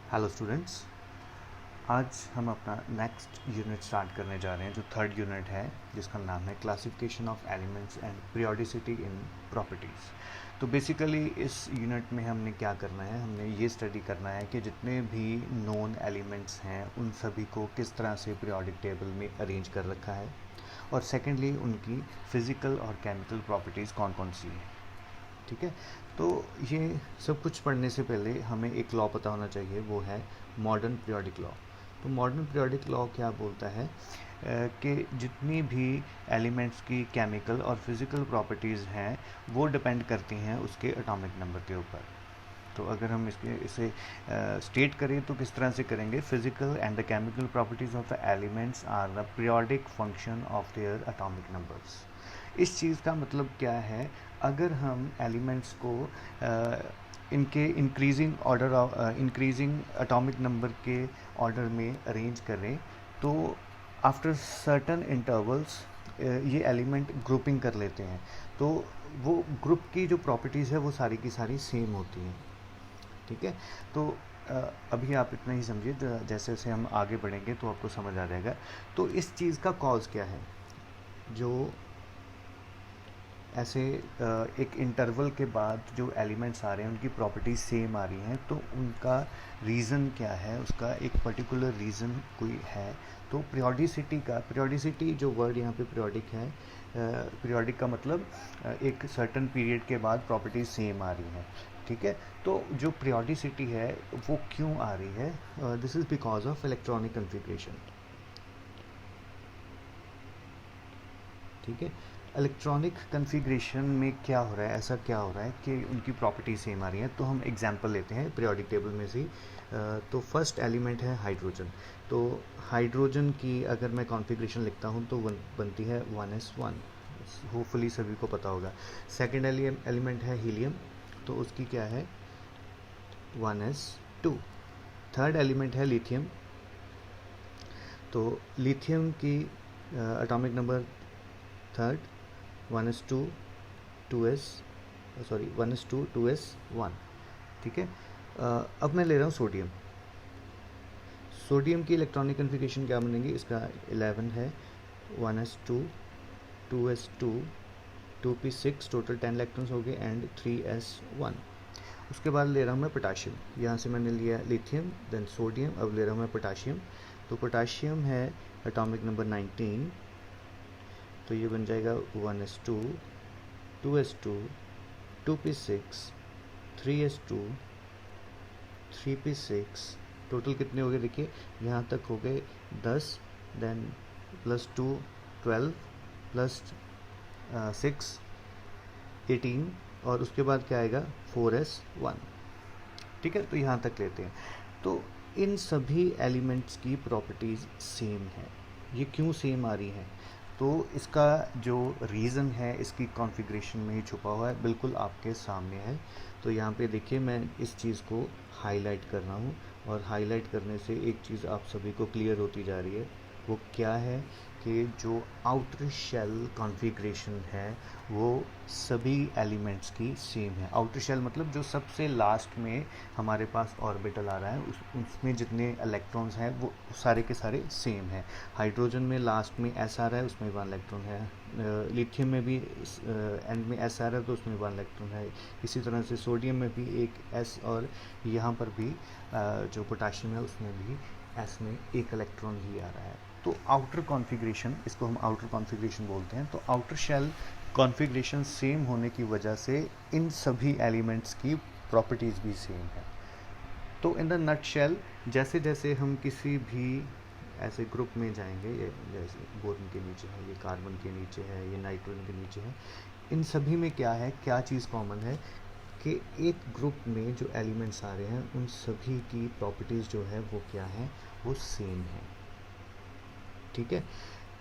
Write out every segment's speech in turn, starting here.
Hello students, आज हम अपना नेक्स्ट यूनिट स्टार्ट करने जा रहे हैं जो थर्ड यूनिट है, जिसका नाम है classification of elements and periodicity in properties. तो बेसिकली इस यूनिट में हमने क्या करना है, हमने ये स्टडी करना है कि जितने भी नोन एलिमेंट्स हैं उन सभी को किस तरह से पीरियोडिक टेबल में अरेंज कर रखा है, और सेकेंडली उनकी फ़िज़िकल और केमिकल प्रॉपर्टीज़ कौन कौन सी हैं। ठीक है, तो ये सब कुछ पढ़ने से पहले हमें एक लॉ पता होना चाहिए, वो है मॉडर्न पीरियोडिक लॉ। तो मॉडर्न पीरियोडिक लॉ क्या बोलता है कि जितनी भी एलिमेंट्स की केमिकल और फिज़िकल प्रॉपर्टीज़ हैं वो डिपेंड करती हैं उसके एटॉमिक नंबर के ऊपर। तो अगर हम इसे स्टेट करें तो किस तरह से करेंगे, physical and the chemical properties of the elements are the periodic function of their atomic numbers. इस चीज़ का मतलब क्या है, अगर हम एलिमेंट्स को इनके इंक्रीजिंग एटॉमिक नंबर के ऑर्डर में अरेंज करें तो आफ्टर सर्टन इंटरवल्स ये एलिमेंट ग्रुपिंग कर लेते हैं, तो वो ग्रुप की जो प्रॉपर्टीज़ है वो सारी की सारी सेम होती हैं। ठीक है, तो अभी आप इतना ही समझिए, जैसे जैसे हम आगे बढ़ेंगे तो आपको समझ आ जाएगा। तो इस चीज़ का कॉज क्या है, जो ऐसे एक इंटरवल के बाद जो एलिमेंट्स आ रहे हैं उनकी प्रॉपर्टीज सेम आ रही हैं, तो उनका रीज़न क्या है, उसका एक पर्टिकुलर रीज़न कोई है। तो पीरियोडिसिटी जो वर्ड यहाँ पे पीरियोडिक है, पीरियोडिक का मतलब एक सर्टन पीरियड के बाद प्रॉपर्टीज सेम आ रही हैं। ठीक है, तो जो पीरियोडिसिटी है वो क्यों आ रही है, this is because of electronic configuration. ठीक है, इलेक्ट्रॉनिक कन्फिग्रेशन में क्या हो रहा है, ऐसा क्या हो रहा है कि उनकी प्रॉपर्टी सेम आ रही है। तो हम एग्जांपल लेते हैं पीरियोडिक टेबल में से। तो फर्स्ट एलिमेंट है हाइड्रोजन। तो हाइड्रोजन की अगर मैं कॉन्फ़िगरेशन लिखता हूँ तो बनती है 1s1, होपफुली सभी को पता होगा। सेकेंड एलिमेंट है हीलियम, तो उसकी क्या है 1s2। थर्ड एलिमेंट है लिथियम, तो लिथियम की atomic number third 1s2 2s 1s2 2s1। ठीक है, अब मैं ले रहा हूँ सोडियम। सोडियम की इलेक्ट्रॉनिक कन्फिग्रेशन क्या बनेगी, इसका 11 है 1s2 2s2 2p6, total 10 electrons हो गए एंड 3s1। उसके बाद ले रहा हूँ मैं पोटाशियम, यहाँ से मैंने लिया लिथियम देन सोडियम, अब ले रहा हूँ मैं पोटाशियम। तो पोटाशियम है एटॉमिक नंबर 19, तो ये बन जाएगा 1s2 2s2 2p6 3s2 3p6, total कितने हो गए देखिए, यहाँ तक हो गए 10, देन +2 12 +6 18, और उसके बाद क्या आएगा 4s1। ठीक है, तो यहाँ तक लेते हैं। तो इन सभी एलिमेंट्स की प्रॉपर्टीज़ सेम है। ये क्यों सेम आ रही हैं, तो इसका जो रीज़न है इसकी कॉन्फ़िगरेशन में ही छुपा हुआ है, बिल्कुल आपके सामने है। तो यहाँ पे देखिए मैं इस चीज़ को हाईलाइट कर रहा हूँ, और हाईलाइट करने से एक चीज़ आप सभी को क्लियर होती जा रही है, वो क्या है कि जो आउटर शेल कॉन्फ़िगरेशन है वो सभी एलिमेंट्स की सेम है। आउटर शेल मतलब जो सबसे लास्ट में हमारे पास ऑर्बिटल आ रहा है उसमें जितने इलेक्ट्रॉन्स हैं वो सारे के सारे सेम हैं। हाइड्रोजन में लास्ट में एस आ रहा है, उसमें 1 इलेक्ट्रॉन है। लिथियम में भी एंड में एस आ रहा है तो उसमें 1 इलेक्ट्रॉन है। इसी तरह से सोडियम में भी एक एस, और यहाँ पर भी जो पोटाशियम है उसमें भी एस में 1 इलेक्ट्रॉन ही आ रहा है। तो आउटर कॉन्फ़िगरेशन, इसको हम आउटर कॉन्फ़िगरेशन बोलते हैं। तो आउटर शेल कॉन्फ़िगरेशन सेम होने की वजह से इन सभी एलिमेंट्स की प्रॉपर्टीज़ भी सेम है। तो इन द नट शेल, जैसे जैसे हम किसी भी ऐसे ग्रुप में जाएंगे, ये जैसे बोरन के नीचे है, ये कार्बन के नीचे है, ये नाइट्रोजन के नीचे है, इन सभी में क्या है, क्या चीज़ कॉमन है कि एक ग्रुप में जो एलिमेंट्स आ रहे हैं उन सभी की प्रॉपर्टीज़ जो है वो क्या है, वो सेम है। ठीक है,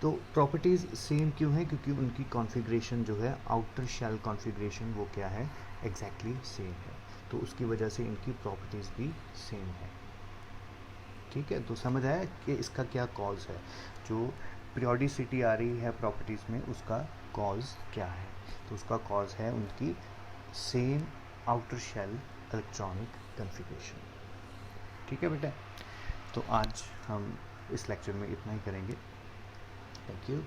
तो प्रॉपर्टीज़ सेम क्यों है, क्योंकि उनकी कॉन्फ़िगरेशन जो है आउटर शेल कॉन्फ़िगरेशन वो क्या है, एग्जैक्टली सेम है। तो उसकी वजह से इनकी प्रॉपर्टीज़ भी सेम है। ठीक है, तो समझ आया कि इसका क्या कॉज है, जो पीरियोडिसिटी आ रही है प्रॉपर्टीज़ में उसका कॉज क्या है। तो उसका कॉज है उनकी same outer shell electronic configuration. ठीक है बेटा, तो आज हम इस लेक्चर में इतना ही करेंगे। Thank you.